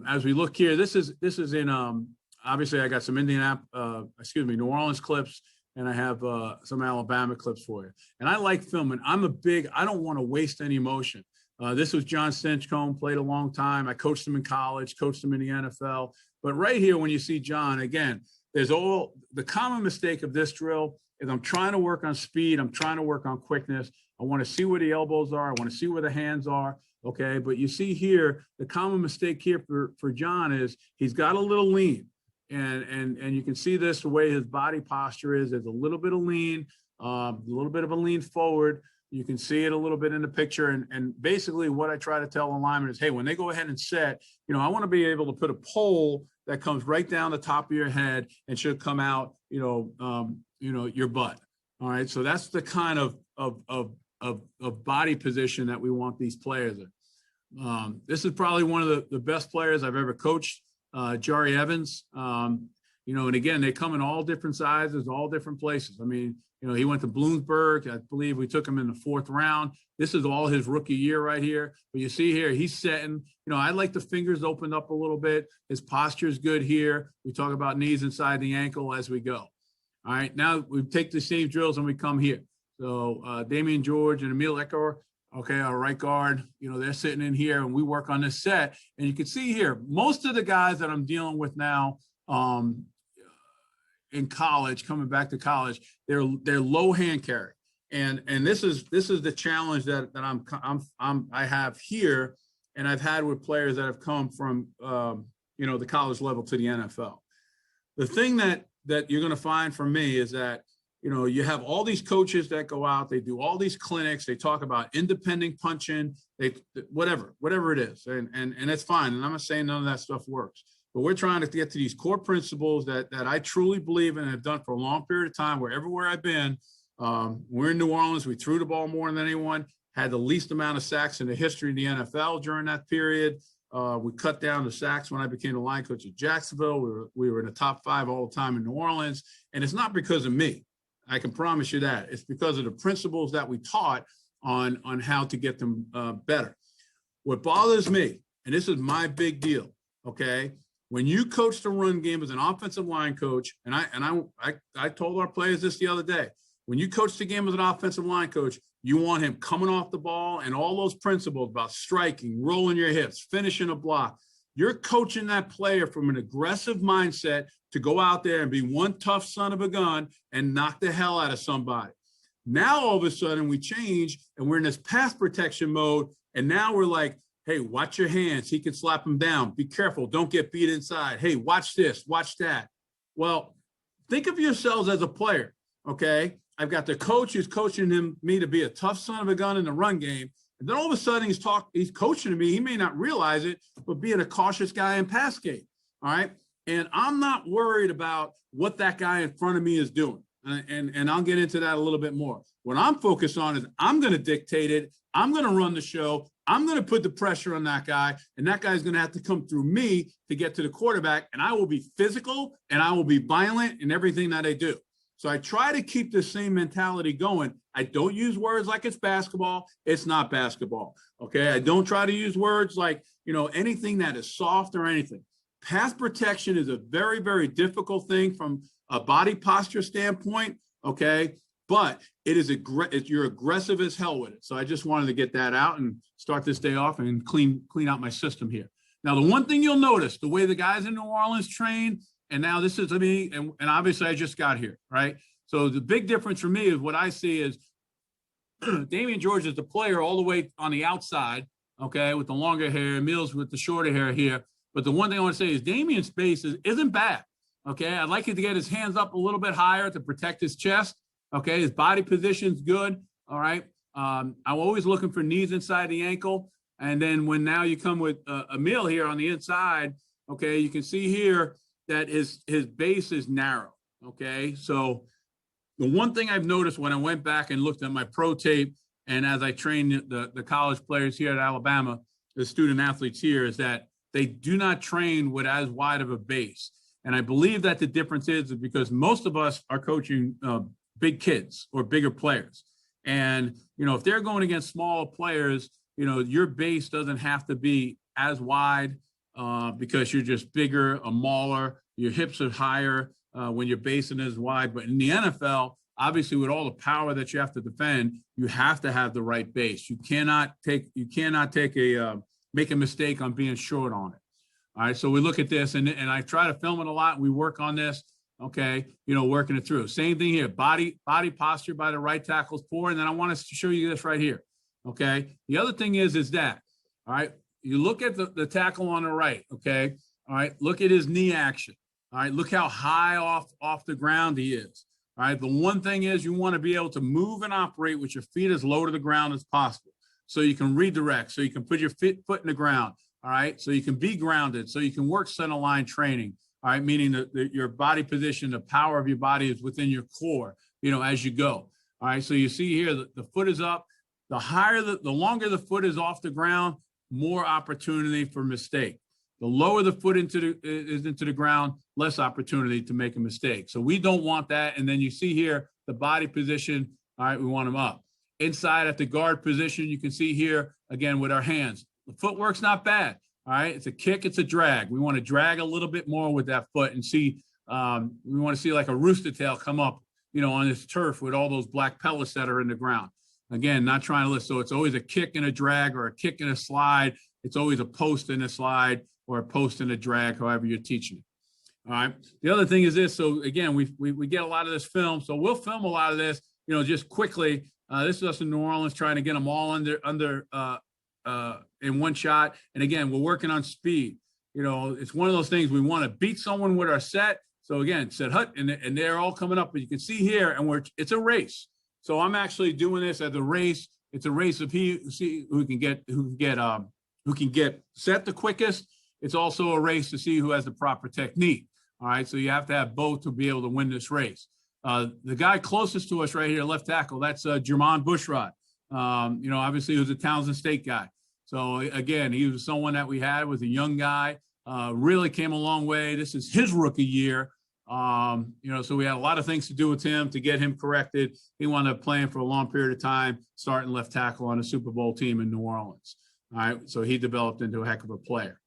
As we look here, this is in obviously I got some New Orleans clips, and I have some Alabama clips for you. And I like filming. I don't want to waste any motion. This was John Stinchcomb, played a long time. I coached him in college, coached him in the NFL. But right here, when you see John, again, there's all the common mistake of this drill is I'm trying to work on speed. I'm trying to work on quickness. I want to see where the elbows are. I want to see where the hands are. Okay. But you see here, the common mistake here for John is he's got a little lean. And you can see this, the way his body posture is. There's a little bit of lean, a little bit of a lean forward. You can see it a little bit in the picture. And basically what I try to tell a lineman is, hey, when they go ahead and set, I want to be able to put a pole that comes right down the top of your head and should come out, your butt. All right. So that's the kind of body position that we want these players in. This is probably one of the best players I've ever coached, Jari Evans. And again, they come in all different sizes, all different places. I mean, he went to Bloomsburg. I believe we took him in the 4th round. This is all his rookie year right here. But you see here, he's setting. I like the fingers opened up a little bit. His posture is good here. We talk about knees inside the ankle as we go. All right, now we take the same drills and we come here. So Damian George and Emil Ecker, okay, our right guard, they're sitting in here and we work on this set. And you can see here, most of the guys that I'm dealing with now, in college, coming back to college, they're low hand carry, and this is the challenge that I have here, and I've had with players that have come from the college level to the NFL. The thing that you're going to find from me is that you have all these coaches that go out, they do all these clinics, they talk about independent punching, whatever it is, and it's fine, and I'm not saying none of that stuff works. But we're trying to get to these core principles that I truly believe in and have done for a long period of time, where everywhere I've been. We're in New Orleans. We threw the ball more than anyone, had the least amount of sacks in the history of the NFL during that period. We cut down the sacks when I became the line coach at Jacksonville. We were in the top 5 all the time in New Orleans. And it's not because of me. I can promise you that. It's because of the principles that we taught on how to get them better. What bothers me, and this is my big deal, okay? When you coach the run game as an offensive line coach, and I told our players this the other day, when you coach the game as an offensive line coach, you want him coming off the ball and all those principles about striking, rolling your hips, finishing a block. You're coaching that player from an aggressive mindset to go out there and be one tough son of a gun and knock the hell out of somebody. Now, all of a sudden, we change and we're in this pass protection mode, and now we're like, hey, watch your hands. He can slap him down. Be careful. Don't get beat inside. Hey, watch this, watch that. Well, think of yourselves as a player, okay? I've got the coach who's coaching me to be a tough son of a gun in the run game. And then all of a sudden he's coaching me. He may not realize it, but being a cautious guy in pass game, all right? And I'm not worried about what that guy in front of me is doing. And I'll get into that a little bit more. What I'm focused on is I'm going to dictate it. I'm going to run the show. I'm going to put the pressure on that guy, and that guy's going to have to come through me to get to the quarterback, and I will be physical, and I will be violent in everything that I do. So I try to keep the same mentality going. I don't use words like it's basketball. It's not basketball, okay? I don't try to use words like, anything that is soft or anything. Pass protection is a very, very difficult thing from a body posture standpoint, okay? But you're aggressive as hell with it. So I just wanted to get that out and start this day off and clean out my system here. Now, the one thing you'll notice, the way the guys in New Orleans train, and now this is me, and obviously I just got here, right? So the big difference for me is what I see is Damian George is the player all the way on the outside, okay, with the longer hair, Mills with the shorter hair here. But the one thing I want to say is Damian's pace isn't bad, okay? I'd like him to get his hands up a little bit higher to protect his chest. Okay, his body position's good. All right. I'm always looking for knees inside the ankle. And then when now you come with Emil here on the inside, okay, you can see here that his base is narrow. Okay, so the one thing I've noticed when I went back and looked at my pro tape, and as I trained the college players here at Alabama, the student athletes here, is that they do not train with as wide of a base. And I believe that the difference is because most of us are coaching big kids or bigger players. And, if they're going against smaller players, your base doesn't have to be as wide because you're just bigger, a mauler, your hips are higher when your basin is wide. But in the NFL, obviously with all the power that you have to defend, you have to have the right base. You cannot make a mistake on being short on it. All right, so we look at this, and I try to film it a lot. And we work on this, okay, working it through. Same thing here, body posture by the right tackle is poor. And then I want us to show you this right here, okay? The other thing is that, all right, you look at the tackle on the right, okay? All right, look at his knee action. All right, look how high off the ground he is. All right, the one thing is you want to be able to move and operate with your feet as low to the ground as possible, so you can redirect, so you can put your foot in the ground, all right, so you can be grounded, so you can work center line training, all right, meaning that your body position, the power of your body is within your core, as you go. All right, so you see here the foot is up. The longer the foot is off the ground, more opportunity for mistake. The lower the foot into the ground, less opportunity to make a mistake. So we don't want that. And then you see here the body position. All right, we want them up. Inside at the guard position, you can see here, again, with our hands. The footwork's not bad. All right, it's a kick, it's a drag. We want to drag a little bit more with that foot and see, we want to see like a rooster tail come up, on this turf with all those black pellets that are in the ground. Again, not trying to lift. So it's always a kick and a drag, or a kick and a slide. It's always a post and a slide, or a post and a drag, however you're teaching it. All right. The other thing is this. So again, we get a lot of this film. So we'll film a lot of this, just quickly. This is us in New Orleans trying to get them all under in one shot. And again, we're working on speed. It's one of those things we want to beat someone with our set. So again, set hut, and they're all coming up. But you can see here, and it's a race. So I'm actually doing this as a race. It's a race of who can get set the quickest. It's also a race to see who has the proper technique. All right, so you have to have both to be able to win this race. The guy closest to us right here, left tackle, that's Jermon Bushrod. Obviously he was a Townsend State guy. So again, he was someone that we had, was a young guy, really came a long way. This is his rookie year. So we had a lot of things to do with him to get him corrected. He wound up playing for a long period of time, starting left tackle on a Super Bowl team in New Orleans. All right, so he developed into a heck of a player.